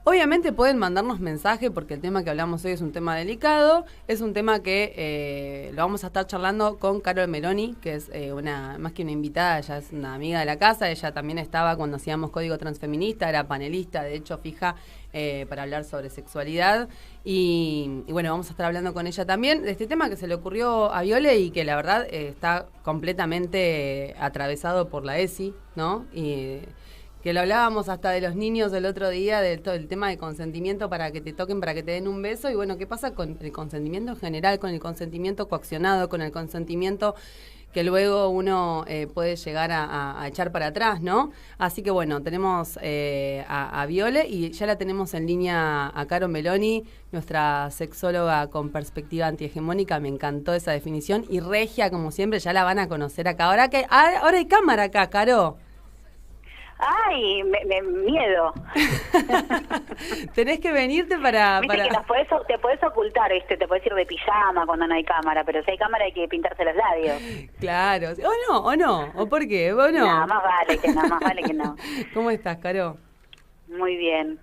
Obviamente pueden mandarnos mensaje porque el tema que hablamos hoy es un tema delicado, es un tema que lo vamos a estar charlando con Carol Meloni, que es una más que una invitada, ella es una amiga de la casa, ella también estaba cuando hacíamos Código Transfeminista, era panelista, de hecho, fija para hablar sobre sexualidad y bueno, vamos a estar hablando con ella también de este tema que se le ocurrió a Viole y que la verdad está completamente atravesado por la ESI, ¿no? Y que lo hablábamos hasta de los niños el otro día, de todo el tema de consentimiento para que te toquen, para que te den un beso. Y bueno, ¿qué pasa con el consentimiento en general, con el consentimiento coaccionado, con el consentimiento que luego uno puede llegar a echar para atrás, ¿no? Así que bueno, tenemos a Viole y ya la tenemos en línea a Caro Meloni, nuestra sexóloga con perspectiva antihegemónica. Me encantó esa definición. Y regia, como siempre, ya la van a conocer acá. Ahora hay cámara acá, Caro. ¡Ay! Miedo. Tenés que venirte Viste que te podés ocultar, te podés ir de pijama cuando no hay cámara, pero si hay cámara hay que pintarse los labios. Claro. ¿O no? ¿O por qué? ¿O no? No, más vale que no. ¿Cómo estás, Caro? Muy bien,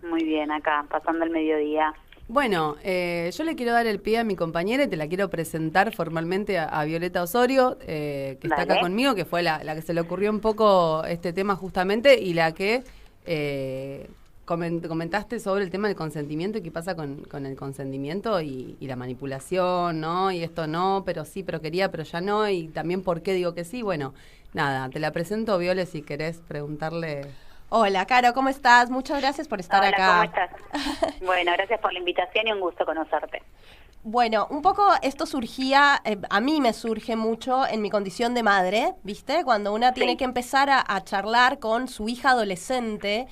acá, pasando el mediodía. Bueno, yo le quiero dar el pie a mi compañera y te la quiero presentar formalmente a Violeta Osorio, que está acá conmigo, que fue la que se le ocurrió un poco este tema justamente y la que comentaste sobre el tema del consentimiento y qué pasa con el consentimiento y la manipulación, ¿no? Y esto no, pero sí, pero quería, pero ya no, y también por qué digo que sí. Bueno, nada, te la presento, Viole, si querés preguntarle. Hola, Caro, ¿cómo estás? Muchas gracias por estar acá. Hola, ¿cómo estás? Bueno, gracias por la invitación y un gusto conocerte. Bueno, un poco esto surgía, a mí me surge mucho en mi condición de madre, ¿viste? Cuando una tiene que empezar a charlar con su hija adolescente.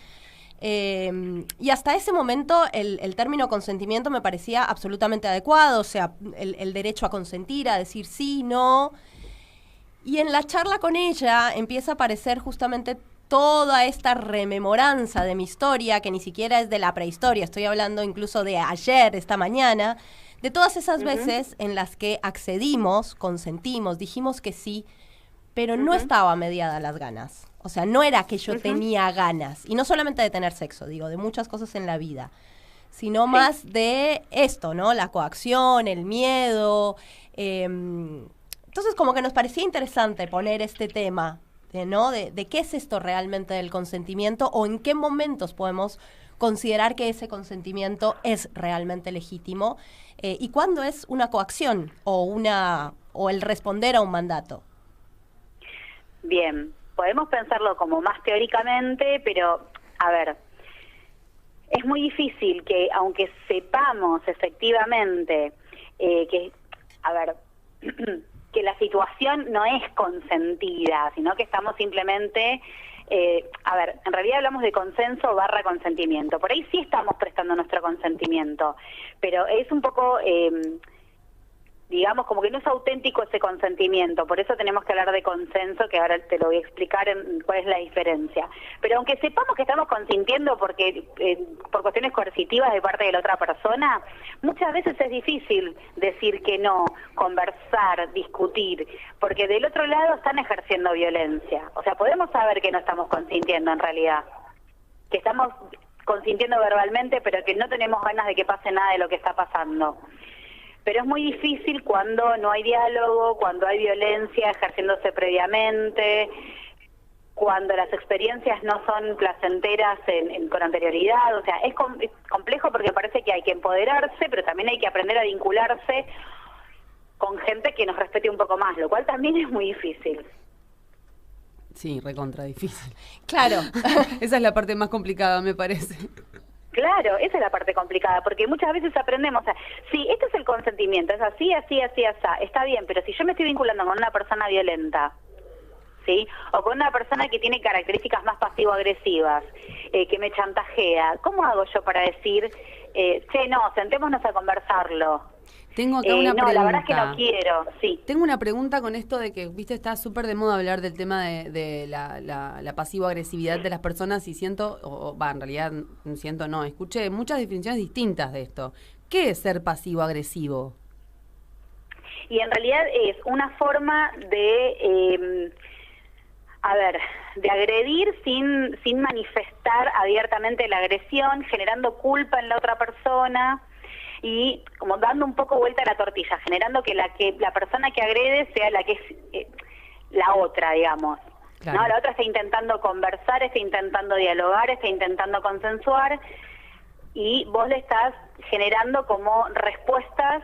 Y hasta ese momento el término consentimiento me parecía absolutamente adecuado, o sea, el derecho a consentir, a decir sí, no. Y en la charla con ella empieza a aparecer justamente toda esta rememoranza de mi historia, que ni siquiera es de la prehistoria, estoy hablando incluso de ayer, esta mañana, de todas esas veces en las que accedimos, consentimos, dijimos que sí, pero no estaba mediada las ganas. O sea, no era que yo tenía ganas, y no solamente de tener sexo, digo, de muchas cosas en la vida, sino más de esto, ¿no? La coacción, el miedo. Entonces, como que nos parecía interesante poner este tema, ¿no? De qué es esto realmente del consentimiento o en qué momentos podemos considerar que ese consentimiento es realmente legítimo y cuándo es una coacción o el responder a un mandato. Bien, podemos pensarlo como más teóricamente, pero a ver, es muy difícil que aunque sepamos efectivamente que la situación no es consentida, sino que estamos simplemente, en realidad hablamos de consenso / consentimiento. Por ahí sí estamos prestando nuestro consentimiento, pero es un poco, digamos, como que no es auténtico ese consentimiento. Por eso tenemos que hablar de consenso, que ahora te lo voy a explicar cuál es la diferencia. Pero aunque sepamos que estamos consintiendo porque por cuestiones coercitivas de parte de la otra persona, muchas veces es difícil decir que no, conversar, discutir, porque del otro lado están ejerciendo violencia. O sea, podemos saber que no estamos consintiendo en realidad, que estamos consintiendo verbalmente, pero que no tenemos ganas de que pase nada de lo que está pasando. Pero es muy difícil cuando no hay diálogo, cuando hay violencia ejerciéndose previamente, cuando las experiencias no son placenteras con anterioridad. O sea, es complejo porque parece que hay que empoderarse, pero también hay que aprender a vincularse con gente que nos respete un poco más, lo cual también es muy difícil. Sí, recontra difícil. Claro. Esa es la parte más complicada, me parece. Claro, esa es la parte complicada, porque muchas veces aprendemos, sí, este es el consentimiento, es así, está bien, pero si yo me estoy vinculando con una persona violenta, ¿sí? O con una persona que tiene características más pasivo-agresivas, que me chantajea, ¿cómo hago yo para decir, no, sentémonos a conversarlo? Tengo acá una pregunta. La verdad es que no quiero, sí. Tengo una pregunta con esto de que, viste, está súper de moda hablar del tema de la pasivo-agresividad de las personas y en realidad escuché muchas definiciones distintas de esto. ¿Qué es ser pasivo-agresivo? Y en realidad es una forma de A ver, de agredir sin manifestar abiertamente la agresión, generando culpa en la otra persona y como dando un poco vuelta a la tortilla, generando que la persona que agrede sea la que es la otra, digamos. Claro. ¿No? La otra está intentando conversar, está intentando dialogar, está intentando consensuar y vos le estás generando como respuestas.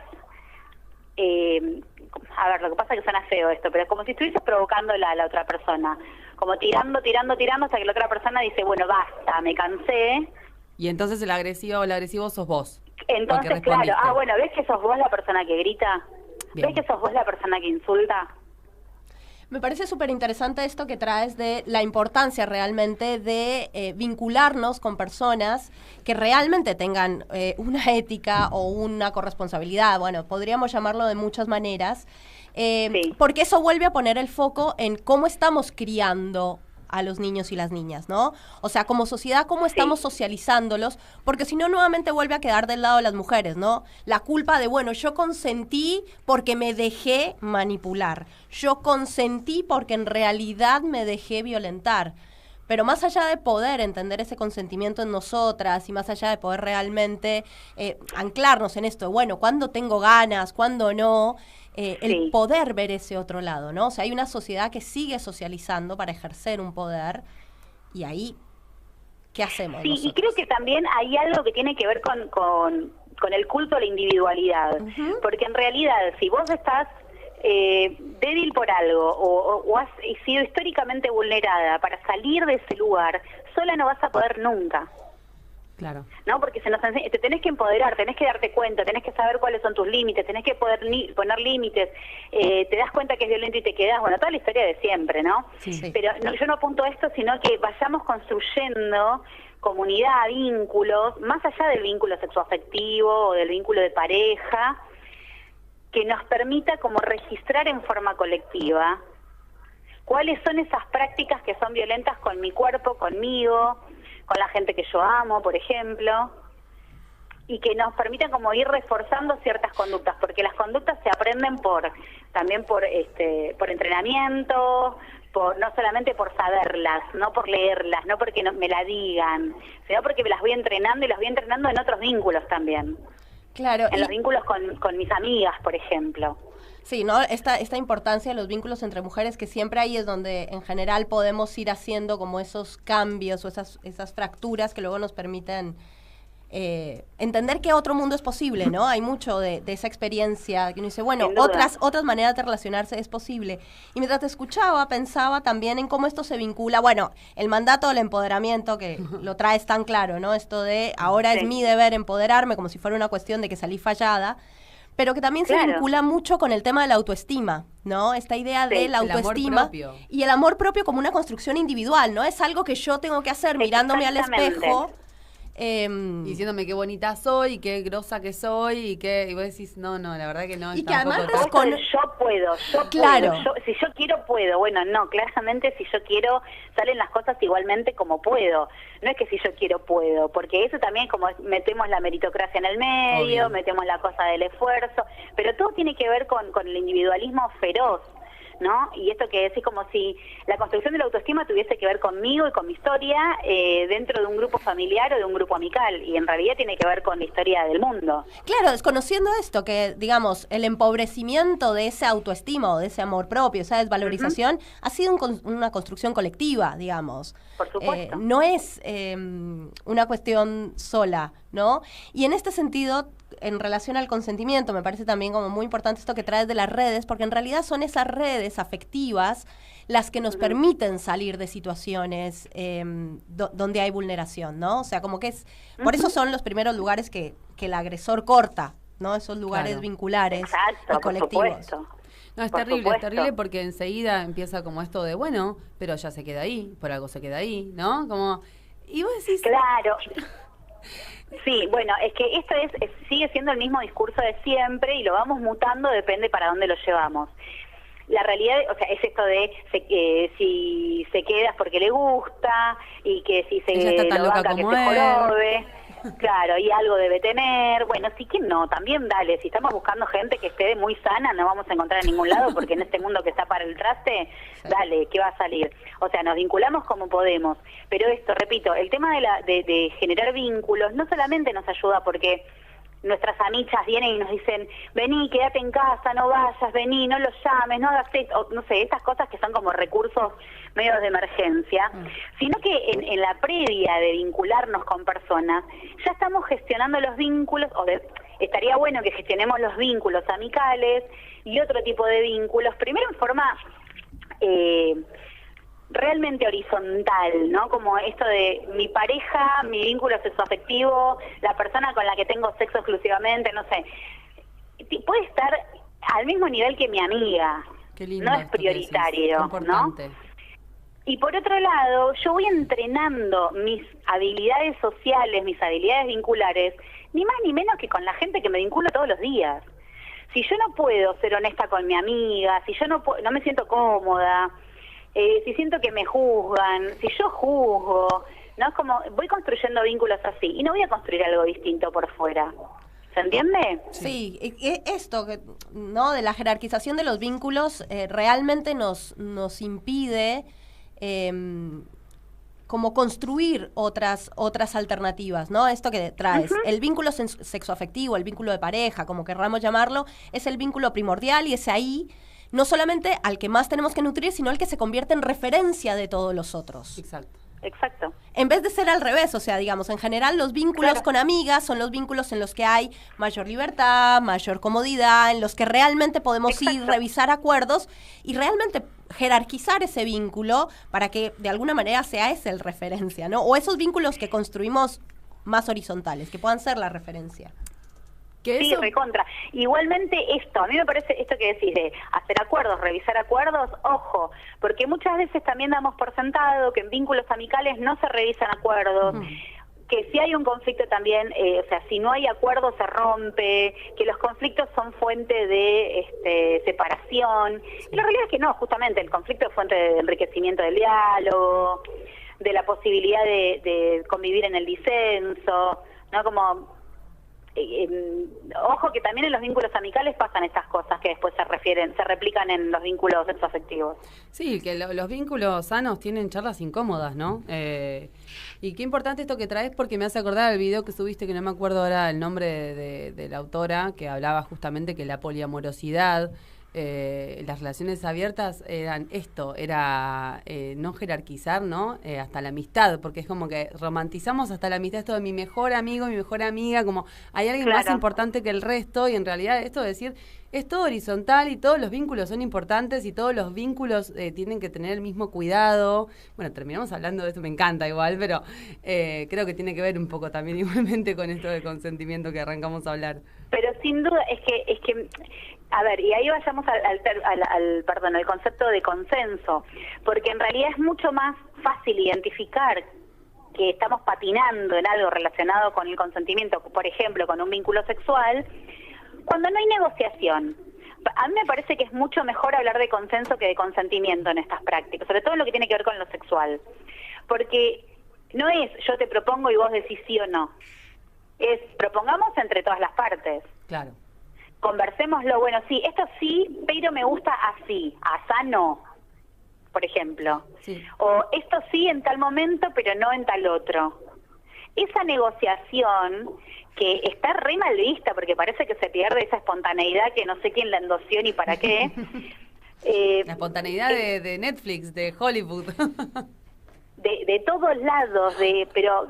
A ver, lo que pasa es que suena feo esto, pero es como si estuvieses provocando a la otra persona, como tirando hasta que la otra persona dice, bueno, basta, me cansé. Y entonces el agresivo o el agresivo sos vos. Entonces, claro, bueno, ¿ves que sos vos la persona que grita? Bien. ¿Ves que sos vos la persona que insulta? Me parece súper interesante esto que traes de la importancia realmente de vincularnos con personas que realmente tengan una ética o una corresponsabilidad. Bueno, podríamos llamarlo de muchas maneras, sí. Porque eso vuelve a poner el foco en cómo estamos criando a los niños y las niñas, ¿no? O sea, como sociedad, cómo estamos socializándolos, porque si no, nuevamente vuelve a quedar del lado de las mujeres, ¿no? La culpa de, bueno, yo consentí porque me dejé manipular, yo consentí porque en realidad me dejé violentar. Pero más allá de poder entender ese consentimiento en nosotras y más allá de poder realmente anclarnos en esto, bueno, cuándo tengo ganas, cuándo no, el poder ver ese otro lado, ¿no? O sea, hay una sociedad que sigue socializando para ejercer un poder y ahí, ¿qué hacemos nosotros? Y creo que también hay algo que tiene que ver con el culto a la individualidad, porque en realidad, si vos estás débil por algo o has sido históricamente vulnerada, para salir de ese lugar, sola no vas a poder nunca. Claro. ¿No? Porque te tenés que empoderar, tenés que darte cuenta, tenés que saber cuáles son tus límites, tenés que poder poner límites, te das cuenta que es violento y te quedás, bueno, toda la historia de siempre, ¿no? Sí. Pero yo no apunto a esto, sino que vayamos construyendo comunidad, vínculos, más allá del vínculo sexoafectivo o del vínculo de pareja, que nos permita como registrar en forma colectiva cuáles son esas prácticas que son violentas con mi cuerpo, conmigo, con la gente que yo amo, por ejemplo, y que nos permitan como ir reforzando ciertas conductas, porque las conductas se aprenden también por entrenamiento, no solamente por saberlas, no por leerlas, no porque me la digan, sino porque me las voy entrenando y las voy entrenando en otros vínculos también. Claro. En los vínculos con mis amigas, por ejemplo. Sí, ¿no? Esta importancia de los vínculos entre mujeres, que siempre ahí es donde en general podemos ir haciendo como esos cambios o esas fracturas que luego nos permiten entender que otro mundo es posible, ¿no? Hay mucho de esa experiencia que uno dice, bueno, otras maneras de relacionarse es posible. Y mientras te escuchaba, pensaba también en cómo esto se vincula, bueno, el mandato del empoderamiento, que lo traes tan claro, ¿no? Esto de ahora es mi deber empoderarme, como si fuera una cuestión de que salí fallada, pero que también se vincula mucho con el tema de la autoestima, ¿no? Esta idea de la autoestima y el amor propio como una construcción individual, ¿no? Es algo que yo tengo que hacer mirándome al espejo. Diciéndome qué bonita soy, qué grosa que soy, y vos decís, no, la verdad que no. Y que además yo puedo, claro. Si yo quiero, puedo. Bueno, no, claramente si yo quiero, salen las cosas igualmente como puedo. No es que si yo quiero, puedo, porque eso también como metemos la meritocracia en el medio, metemos la cosa del esfuerzo, pero todo tiene que ver con el individualismo feroz, ¿no? Y esto que decís como si la construcción de la autoestima tuviese que ver conmigo y con mi historia dentro de un grupo familiar o de un grupo amical, y en realidad tiene que ver con la historia del mundo. Claro, desconociendo esto, que digamos, el empobrecimiento de esa autoestima o de ese amor propio, esa desvalorización, ha sido una construcción colectiva, digamos. Por supuesto. No es una cuestión sola, ¿no? Y en este sentido, en relación al consentimiento, me parece también como muy importante esto que traes de las redes, porque en realidad son esas redes afectivas las que nos permiten salir de situaciones donde hay vulneración, ¿no? O sea, como que es... Por eso son los primeros lugares que el agresor corta, ¿no? Esos lugares vinculares y colectivos. Por supuesto. No, es terrible porque enseguida empieza como esto de, bueno, pero ya se queda ahí, por algo se queda ahí, ¿no? Como... Y vos decís... Claro. Sí, bueno, es que esto sigue siendo el mismo discurso de siempre y lo vamos mutando, depende para dónde lo llevamos. La realidad, o sea, es esto de si se queda es porque le gusta y que si se ella está tan lo loca banca como que se jorobe. Claro, y algo debe tener. Bueno, sí que no, también dale. Si estamos buscando gente que esté muy sana, no vamos a encontrar en ningún lado, porque en este mundo que está para el traste, dale, ¿qué va a salir? O sea, nos vinculamos como podemos. Pero esto, repito, el tema de generar vínculos no solamente nos ayuda porque nuestras amichas vienen y nos dicen, vení, quédate en casa, no vayas, vení, no los llames, no hagas esto, no sé, estas cosas que son como recursos medios de emergencia, sino que en la previa de vincularnos con personas, ya estamos gestionando los vínculos, estaría bueno que gestionemos los vínculos amicales y otro tipo de vínculos, primero en forma realmente horizontal, ¿no? Como esto de mi pareja, mi vínculo sexoafectivo, la persona con la que tengo sexo exclusivamente, no sé, puede estar al mismo nivel que mi amiga. Qué lindo, no es prioritario, ¿no? Y por otro lado, yo voy entrenando mis habilidades sociales, mis habilidades vinculares, ni más ni menos que con la gente que me vinculo todos los días. Si yo no puedo ser honesta con mi amiga, si yo no me siento cómoda, si siento que me juzgan, si yo juzgo, ¿no? Como voy construyendo vínculos así y no voy a construir algo distinto por fuera. ¿Se entiende? Sí, esto, ¿no? De la jerarquización de los vínculos realmente nos impide como construir otras alternativas, ¿no? Esto que traes. El vínculo sexoafectivo, el vínculo de pareja, como querramos llamarlo, es el vínculo primordial y es ahí no solamente al que más tenemos que nutrir, sino al que se convierte en referencia de todos los otros. Exacto. En vez de ser al revés, o sea, digamos, en general los vínculos con amigas son los vínculos en los que hay mayor libertad, mayor comodidad, en los que realmente podemos ir, revisar acuerdos y realmente jerarquizar ese vínculo para que de alguna manera sea ese el referencia, ¿no? O esos vínculos que construimos más horizontales, que puedan ser la referencia. Sí, recontra. Igualmente a mí me parece esto que decís de hacer acuerdos, revisar acuerdos, ojo, porque muchas veces también damos por sentado que en vínculos amicales no se revisan acuerdos, que si hay un conflicto también, o sea, si no hay acuerdo se rompe, que los conflictos son fuente de separación. Y la realidad es que no, justamente el conflicto es fuente de enriquecimiento del diálogo, de la posibilidad de convivir en el disenso, ¿no? Como ojo que también en los vínculos amicales pasan estas cosas que después se replican en los vínculos sexoafectivos. Sí, que los vínculos sanos tienen charlas incómodas, ¿no? Y qué importante esto que traes porque me hace acordar el video que subiste, que no me acuerdo ahora el nombre de la autora, que hablaba justamente que la poliamorosidad, las relaciones abiertas eran esto, era no jerarquizar, ¿no? Hasta la amistad, porque es como que romantizamos hasta la amistad, esto de mi mejor amigo, mi mejor amiga, como hay alguien más importante que el resto, y en realidad esto de decir, es todo horizontal y todos los vínculos son importantes y todos los vínculos tienen que tener el mismo cuidado. Bueno, terminamos hablando de esto, me encanta igual, pero creo que tiene que ver un poco también igualmente con esto de consentimiento que arrancamos a hablar. Pero sin duda, es que a ver, y ahí vayamos al concepto de consenso, porque en realidad es mucho más fácil identificar que estamos patinando en algo relacionado con el consentimiento, por ejemplo, con un vínculo sexual, cuando no hay negociación. A mí me parece que es mucho mejor hablar de consenso que de consentimiento en estas prácticas, sobre todo en lo que tiene que ver con lo sexual, porque no es yo te propongo y vos decís sí o no, es propongamos entre todas las partes. Claro. Conversémoslo, bueno, sí, esto sí, pero me gusta así, asá no, por ejemplo. Sí. O esto sí en tal momento, pero no en tal otro. Esa negociación que está re mal vista, porque parece que se pierde esa espontaneidad que no sé quién la endosió ni para qué. La espontaneidad de Netflix, de Hollywood. De todos lados, pero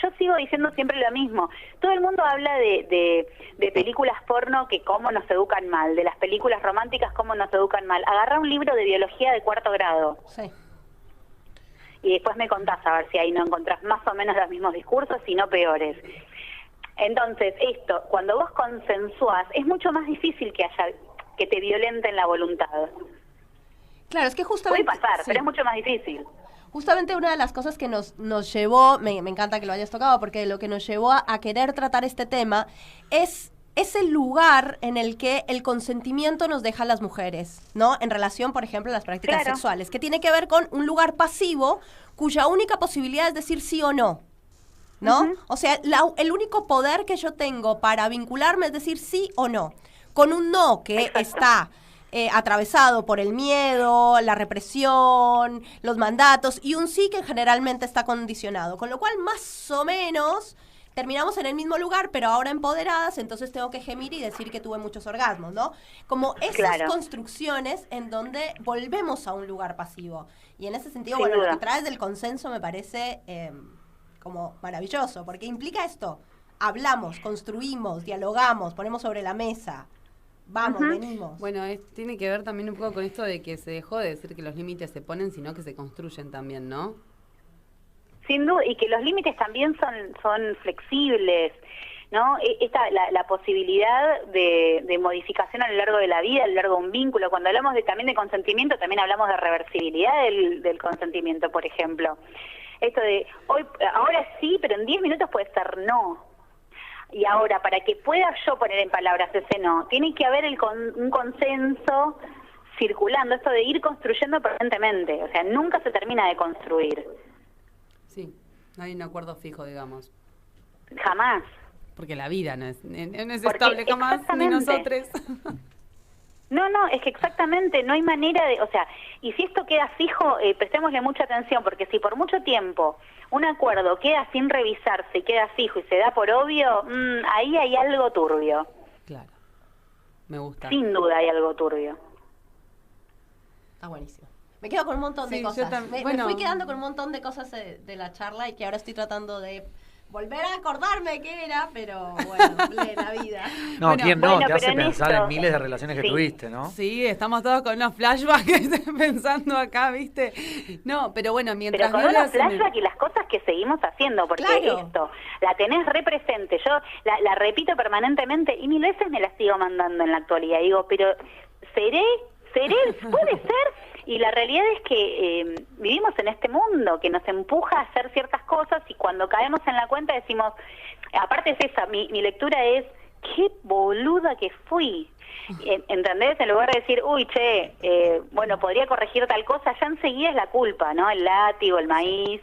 yo sigo diciendo siempre lo mismo. Todo el mundo habla de películas porno que cómo nos educan mal, de las películas románticas cómo nos educan mal. Agarra un libro de biología de 4º grado. Sí. Y después me contás a ver si ahí no encontrás más o menos los mismos discursos, y no peores. Entonces, cuando vos consensuás, es mucho más difícil que te violenten la voluntad. Claro, es que justamente... Puede pasar, pero es mucho más difícil. Justamente una de las cosas que nos llevó, me encanta que lo hayas tocado, porque lo que nos llevó a querer tratar este tema es el lugar en el que el consentimiento nos deja a las mujeres, ¿no? En relación, por ejemplo, a las prácticas sexuales, que tiene que ver con un lugar pasivo cuya única posibilidad es decir sí o no. ¿no? Ujú. O sea, el único poder que yo tengo para vincularme es decir sí o no. Con un no que Exacto. está atravesado por el miedo, la represión, los mandatos, y un sí que generalmente está condicionado. Con lo cual, más o menos, terminamos en el mismo lugar, pero ahora empoderadas, entonces tengo que gemir y decir que tuve muchos orgasmos, ¿no? Como esas Claro. construcciones en donde volvemos a un lugar pasivo. Y en ese sentido, Sin bueno, lo duda. que traes del consenso me parece como maravilloso, porque implica esto. Hablamos, construimos, dialogamos, ponemos sobre la mesa. Vamos, Ujú. venimos. Bueno, tiene que ver también un poco con esto de que se dejó de decir que los límites se ponen, sino que se construyen también, ¿no? Sin duda, y que los límites también son flexibles, ¿no? La posibilidad de modificación a lo largo de la vida, a lo largo de un vínculo. Cuando hablamos también de consentimiento, también hablamos de reversibilidad del consentimiento, por ejemplo. Esto de, ahora sí, pero en 10 minutos puede ser no. Y ahora, para que pueda yo poner en palabras ese no, tiene que haber un consenso circulando, esto de ir construyendo permanentemente. O sea, nunca se termina de construir. Sí, no hay un acuerdo fijo, digamos. Jamás. Porque la vida no es Porque estable jamás de exactamente. nosotros. No, es que exactamente no hay manera de, o sea, y si esto queda fijo, prestémosle mucha atención, porque si por mucho tiempo un acuerdo queda sin revisarse y queda fijo y se da por obvio, ahí hay algo turbio. Claro, me gusta. Sin duda hay algo turbio. Está buenísimo. Me quedo con un montón de Sí, yo cosas. Me bueno. fui quedando con un montón de cosas de la charla y que ahora estoy tratando de volver a acordarme qué era, pero bueno, plena vida. No, Bueno, ¿quién no? bueno, Te hace pero en pensar esto- en miles de relaciones que sí. tuviste, ¿no? Sí, estamos todos con unos flashbacks pensando acá, ¿viste? No, pero bueno, mientras Pero con Viola unos se me- flashbacks y las cosas que seguimos haciendo, porque Claro. esto, la tenés re presente, yo la repito permanentemente y 1000 veces me la sigo mandando en la actualidad. Digo, pero ¿seré? ¿Puede ser? Y la realidad es que vivimos en este mundo que nos empuja a hacer ciertas cosas y cuando caemos en la cuenta decimos, aparte es esa, mi lectura es, qué boluda que fui. ¿Entendés? En lugar de decir, uy, bueno, podría corregir tal cosa, ya enseguida es la culpa, ¿no? El látigo, el maíz.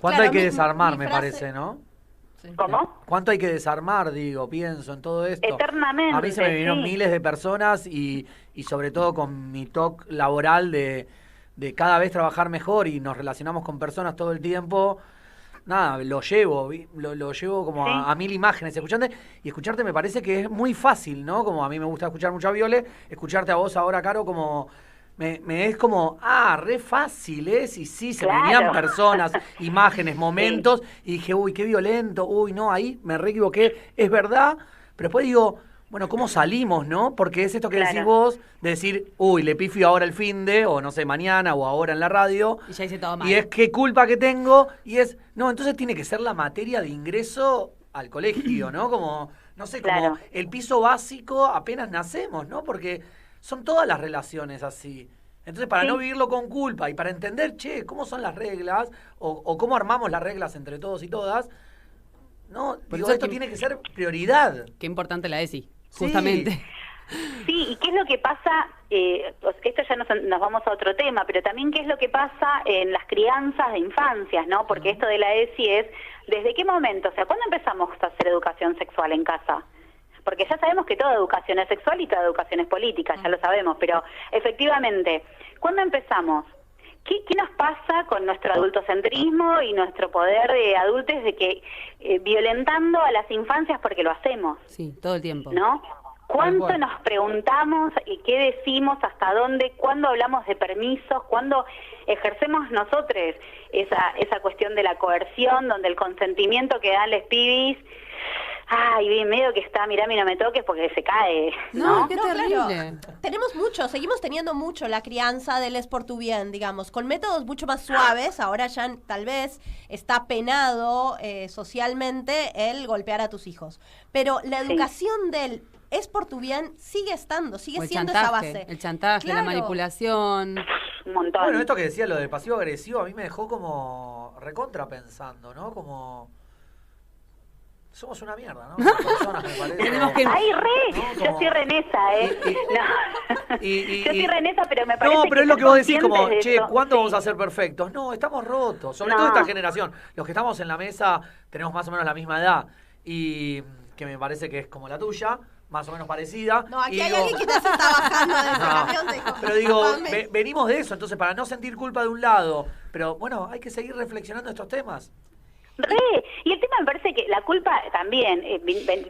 ¿Cuánto Claro, hay que mi desarmar, me frase- parece, no? ¿Cómo? ¿Cuánto hay que desarmar, digo, pienso en todo esto? Eternamente, A mí se me vinieron sí. miles de personas y sobre todo con mi toque laboral de cada vez trabajar mejor y nos relacionamos con personas todo el tiempo. Nada, lo llevo como Sí. a 1000 imágenes. Escucharte me parece que es muy fácil, ¿no? Como a mí me gusta escuchar mucho a Viole, escucharte a vos ahora, Caro, como... Me es como, re fácil es, y sí, se me Claro. venían personas, imágenes, momentos, y dije, uy, qué violento, uy, no, ahí me re equivoqué, es verdad, pero después digo, bueno, ¿cómo salimos, no? Porque es esto que Claro. decís vos, de decir, uy, le pifio ahora el finde, o no sé, mañana, o ahora en la radio, Y ya hice todo mal. y es qué culpa que tengo, y es, no, entonces tiene que ser la materia de ingreso al colegio, ¿no? Como, no sé, como Claro. el piso básico apenas nacemos, ¿no? Porque son todas las relaciones así. Entonces, para Sí. no vivirlo con culpa y para entender, cómo son las reglas, o cómo armamos las reglas entre todos y todas, no, Por digo, eso esto que- tiene que ser prioridad. Qué importante la ESI, Sí. justamente. Sí, ¿y qué es lo que pasa? Esto ya nos vamos a otro tema, pero también qué es lo que pasa en las crianzas de infancias, ¿no? Porque esto de la ESI es, ¿desde qué momento? O sea, ¿cuándo empezamos a hacer educación sexual en casa? Porque ya sabemos que toda educación es sexual y toda educación es política, ya lo sabemos, pero efectivamente, ¿cuándo empezamos? ¿Qué nos pasa con nuestro adultocentrismo y nuestro poder de adultos de que violentando a las infancias porque lo hacemos? Sí, todo el tiempo. ¿No? ¿Cuánto cual. nos preguntamos y qué decimos, hasta dónde, cuándo hablamos de permisos, cuándo ejercemos nosotros esa cuestión de la coerción, donde el consentimiento que dan los pibis, ay, medio que está, mirá, no me toques porque se cae, ¿no? No, qué terrible. Claro. Tenemos mucho, seguimos teniendo mucho la crianza del es por tu bien, digamos, con métodos mucho más suaves. Ahora ya tal vez está penado socialmente el golpear a tus hijos. Pero la Sí. educación del es por tu bien sigue estando, sigue O el siendo chantaje, esa base. el chantaje, la Claro. manipulación. Un montón. Bueno, esto que decía, lo de pasivo-agresivo, a mí me dejó como recontra pensando, ¿no? Como... somos una mierda, ¿no? Como personas, me parece. Tenemos que- ¡Ay, re! ¿No? Yo Como- estoy re en esa, ¿eh? No. Yo estoy re en esa, pero me parece No, pero es que lo que vos decís, como, conscientes de che, eso, ¿cuándo sí. vamos a ser perfectos? No, estamos rotos. Sobre No. todo esta generación. Los que estamos en la mesa tenemos más o menos la misma edad. Y que me parece que es como la tuya, más o menos parecida. No, aquí Y hay digo- alguien que ya se está bajando de ese No, camión. Te dijo, pero digo, "Papame". venimos de eso, entonces para no sentir culpa de un lado. Pero bueno, hay que seguir reflexionando estos temas. Re. Y el tema me parece que la culpa también,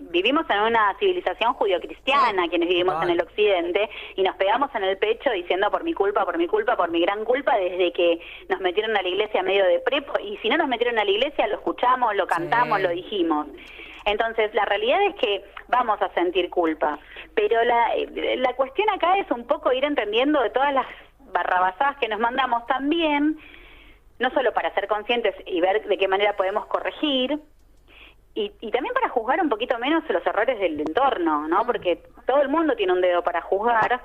vivimos en una civilización judio-cristiana, quienes vivimos Total. en el occidente, y nos pegamos en el pecho diciendo por mi culpa, por mi culpa, por mi gran culpa, desde que nos metieron a la iglesia medio de prepo, y si no nos metieron a la iglesia, lo escuchamos, lo cantamos, Sí. lo dijimos. Entonces, la realidad es que vamos a sentir culpa, pero la cuestión acá es un poco ir entendiendo de todas las barrabasadas que nos mandamos también, no solo para ser conscientes y ver de qué manera podemos corregir, y también para juzgar un poquito menos los errores del entorno, ¿no? Porque todo el mundo tiene un dedo para juzgar,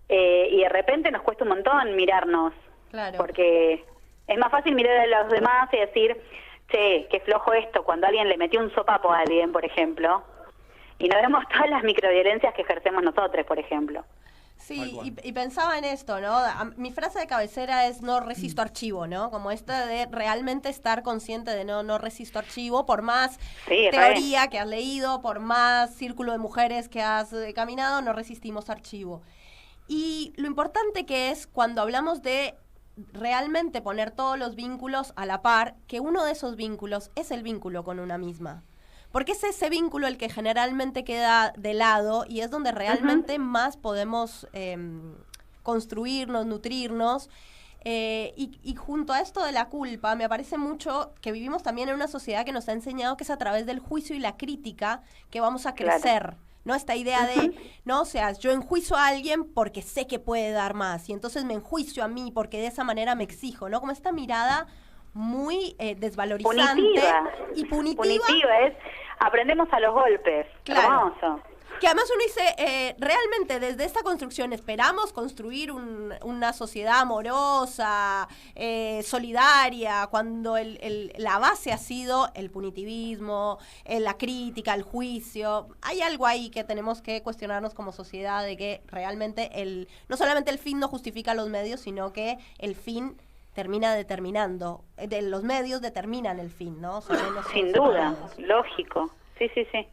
y de repente nos cuesta un montón mirarnos, Claro. porque es más fácil mirar a los demás y decir, che, qué flojo esto, cuando alguien le metió un sopapo a alguien, por ejemplo, y no vemos todas las microviolencias que ejercemos nosotros, por ejemplo. Sí, y pensaba en esto, ¿no? Mi frase de cabecera es no resisto archivo, ¿no? Como esta de realmente estar consciente de no resisto archivo, por más Sí, teoría que has leído, por más círculo de mujeres que has caminado, no resistimos archivo. Y lo importante que es cuando hablamos de realmente poner todos los vínculos a la par, que uno de esos vínculos es el vínculo con una misma. Porque es ese vínculo el que generalmente queda de lado y es donde realmente más podemos construirnos, nutrirnos. Y junto a esto de la culpa, me parece mucho que vivimos también en una sociedad que nos ha enseñado que es a través del juicio y la crítica que vamos a Claro. crecer. ¿No? Esta idea de, no, o sea, yo enjuicio a alguien porque sé que puede dar más y entonces me enjuicio a mí porque de esa manera me exijo, ¿no? Como esta mirada muy desvalorizante Punitiva. y punitiva. Punitiva es, aprendemos a los golpes. Claro. Hermoso. Que además uno dice, realmente desde esta construcción esperamos construir una sociedad amorosa, solidaria, cuando la base ha sido el punitivismo, la crítica, el juicio. Hay algo ahí que tenemos que cuestionarnos como sociedad de que realmente no solamente el fin no justifica los medios, sino que el fin termina determinando, los medios determinan el fin, ¿no? O sea, no son Sin duda, separados. lógico. Sí, sí, sí.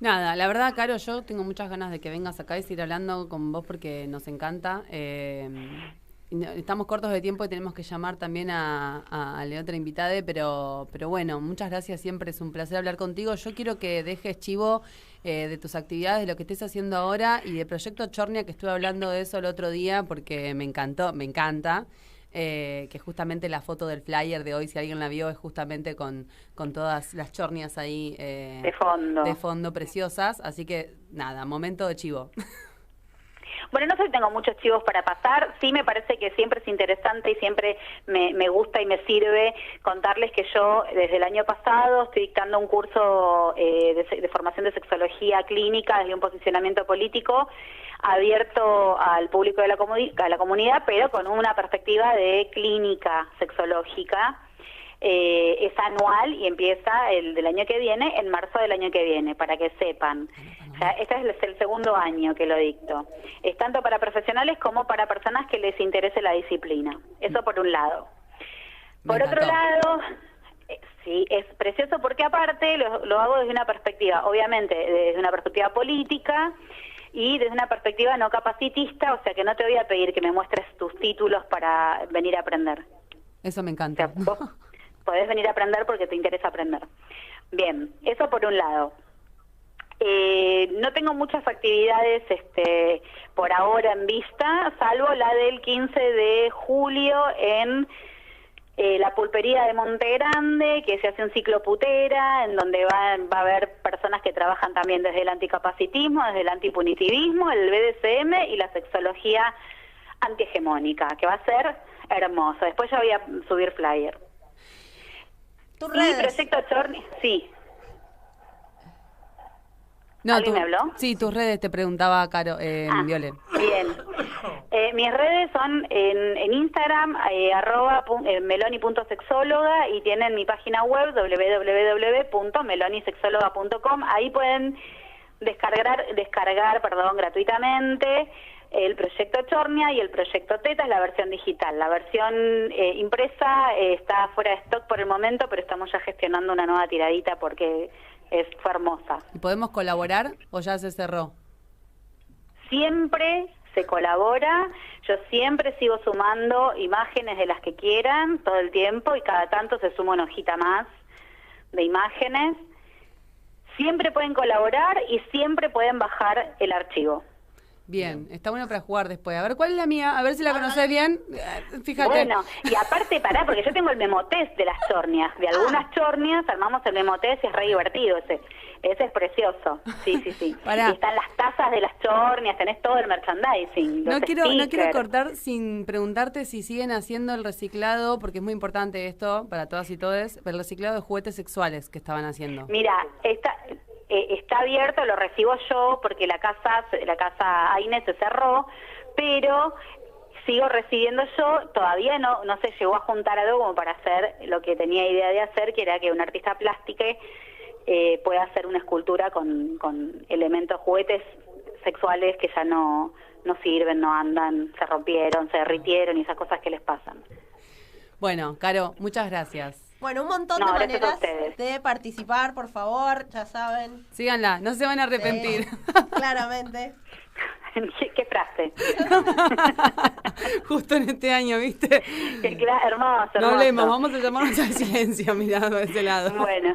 Nada, la verdad, Caro, yo tengo muchas ganas de que vengas acá y seguir hablando con vos porque nos encanta. Estamos cortos de tiempo y tenemos que llamar también a la otra invitada, pero bueno, muchas gracias, siempre es un placer hablar contigo. Yo quiero que dejes chivo de tus actividades, de lo que estés haciendo ahora y de Proyecto Chornia, que estuve hablando de eso el otro día porque me encanta. Que justamente la foto del flyer de hoy, si alguien la vio, es justamente con todas las chornias ahí De fondo. preciosas, así que nada, momento de chivo. Bueno, no sé si tengo muchos chivos para pasar, sí me parece que siempre es interesante y siempre me gusta y me sirve contarles que yo desde el año pasado estoy dictando un curso de formación de sexología clínica desde un posicionamiento político abierto al público de la comunidad, pero con una perspectiva de clínica sexológica. Es anual y empieza el del año que viene, en marzo del año que viene, para que sepan. O sea, este es el segundo año que lo dicto. Es tanto para profesionales como para personas que les interese la disciplina. Eso por un lado. Por otro lado, sí, es precioso porque aparte lo hago desde una perspectiva, obviamente, desde una perspectiva política y desde una perspectiva no capacitista, o sea que no te voy a pedir que me muestres tus títulos para venir a aprender. Eso me O encanta. sea, vos podés venir a aprender porque te interesa aprender. Bien, eso por un lado. No tengo muchas actividades por ahora en vista, salvo la del 15 de julio en la pulpería de Monte Grande, que se hace un ciclo putera, en donde va a haber personas que trabajan también desde el anticapacitismo, desde el antipunitivismo, el BDSM y la sexología antihegemónica, que va a ser hermoso. Después ya voy a subir flyer. Tus Y redes. Proyecto Chorni, sí. No, ¿Alguien me habló? Sí, tus redes te preguntaba, Caro, Viole. Bien. Mis redes son en Instagram, meloni.sexóloga, y tienen mi página web www.melonisexóloga.com. Ahí pueden descargar, gratuitamente el proyecto Chornia y el proyecto Teta, es la versión digital. La versión impresa está fuera de stock por el momento, pero estamos ya gestionando una nueva tiradita porque fue hermosa. ¿Y podemos colaborar o ya se cerró? Siempre se colabora, yo siempre sigo sumando imágenes de las que quieran todo el tiempo, y cada tanto se suma una hojita más de imágenes. Siempre pueden colaborar y siempre pueden bajar el archivo. Bien, está bueno para jugar después. A ver, ¿cuál es la mía? A ver si la conocés bien. Fíjate. Bueno, y aparte, porque yo tengo el memotest de las chornias. De algunas chornias armamos el memotest y es re divertido ese. Ese es precioso. Sí. Y están las tazas de las chornias, tenés todo el merchandising. No quiero cortar sin preguntarte si siguen haciendo el reciclado, porque es muy importante esto para todas y todes, el reciclado de juguetes sexuales que estaban haciendo. Mira, está abierto, lo recibo yo porque la casa AINE se cerró, pero sigo recibiendo yo. Todavía no se llegó a juntar algo como para hacer lo que tenía idea de hacer, que era que un artista plástico pueda hacer una escultura con elementos, juguetes sexuales que ya no sirven, no andan, se rompieron, se derritieron y esas cosas que les pasan. Bueno, Caro, muchas gracias. Bueno, un montón de maneras de participar, por favor, ya saben. Síganla, no se van a arrepentir. Sí, claramente. ¿Qué frase? Justo en este año, ¿viste? Hermoso. No hablemos, vamos a llamarnos al silencio, mirando de ese lado. Bueno.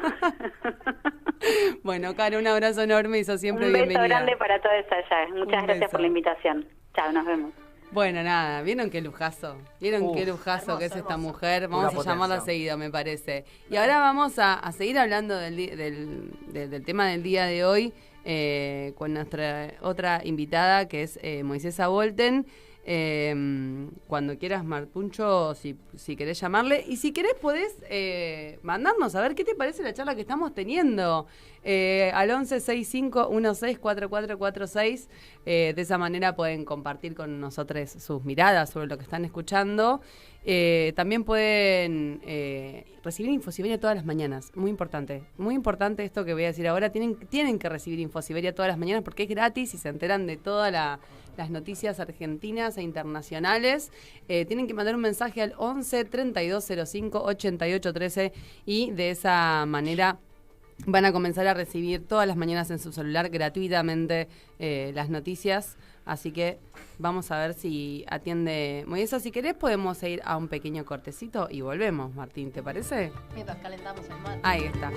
Bueno, Caro, un abrazo enorme y sos siempre bienvenida. Un beso grande para todos allá. Muchas gracias por la invitación. Chao, nos vemos. Bueno, nada, ¿vieron qué lujazo? ¿Vieron qué lujazo hermoso, que es esta mujer? Vamos a llamarla seguido, me parece. Y ahora vamos a seguir hablando del tema del día de hoy con nuestra otra invitada, que es Moisesa Bolten. Cuando quieras, Martuncho, si querés llamarle. Y si querés podés mandarnos a ver qué te parece la charla que estamos teniendo al 1165164446. De esa manera pueden compartir con nosotros sus miradas sobre lo que están escuchando. También pueden recibir Infosiberia todas las mañanas. Muy importante esto que voy a decir ahora. Tienen que recibir Infosiberia todas las mañanas porque es gratis y se enteran de todas las noticias argentinas e internacionales. Tienen que mandar un mensaje al 11 3205 8813 y de esa manera van a comenzar a recibir todas las mañanas en su celular gratuitamente las noticias. Así que vamos a ver si atiende Moisesa. Si querés podemos ir a un pequeño cortecito y volvemos, Martín, ¿te parece? Mientras calentamos el mate. Ahí está.